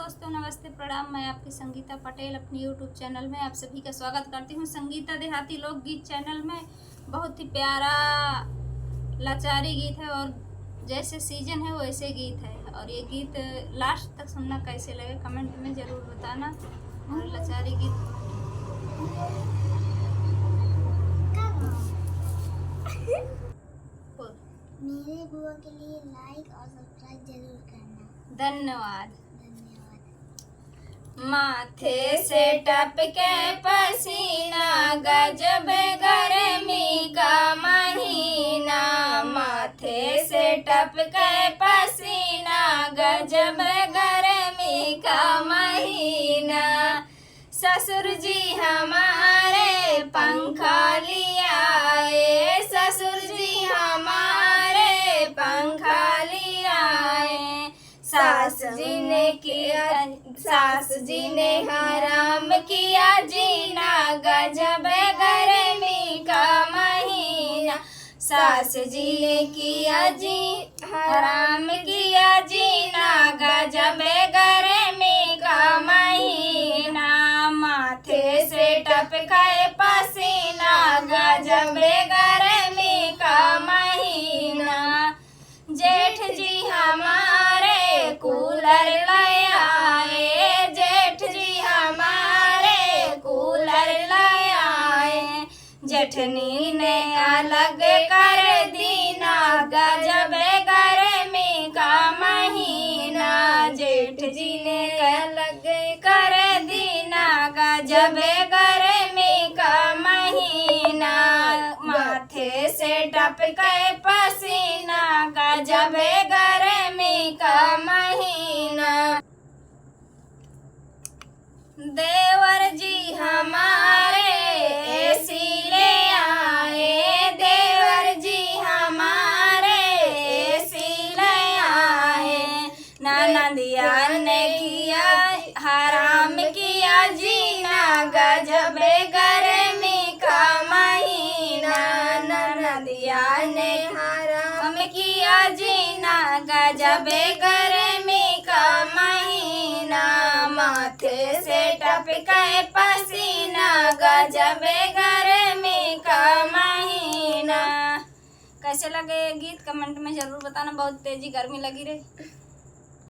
दोस्तों, नमस्ते, प्रणाम। मैं आपकी संगीता पटेल अपनी यूट्यूब चैनल में आप सभी का स्वागत करती हूँ। संगीता देहाती लोकगीत चैनल में बहुत ही प्यारा लाचारी गीत है और जैसे सीजन है वैसे गीत है। और ये गीत लास्ट तक सुनना कैसे लगे कमेंट में ज़रूर बताना। और लाचारी गीत मेरे बुआ के लिए लाइक और सब्सक्राइब जरूर करना। धन्यवाद। धन्यवाद। माथे से टपके पसीना, गजब गर्मी का महीना। माथे से टपके पसीना, गजब गर्मी का महीना। ससुर जी हमारे पंखा लियाए, ससुर जी हमारे पंखा लियाए। सास जी ने हराम किया जीना, गजब गर्मी का महीना। सास जी ने किया हराम किया जीना, गजब गर्मी का महीना। माथे से टपके पसीना, गजब गर्मी का महीना। जेठ जी हमारे कूलर ले आए, जेठ जी हमारे कूलर ले आए। जेठनी ने अलग कर दीना, गजब गर्मी का महीना। जेठ जी ने अलग कर दीना, गजब गर्मी का महीना। माथे से टपके पसीना, गजब गर्मी का महीना। देवर जी हमारे एसी ले आए, देवर जी हमारे एसी ले आए। ननदिया ने किया हराम किया जीना, गजब गर्मी का महीना। ननदिया ने हराम किया जीना, गजब गर्मी का महीना। माथे से टपके पसीना, गजब गर्मी का महीना। कैसे लगे ये गीत कमेंट में जरूर बताना। बहुत तेजी गर्मी लगी रही।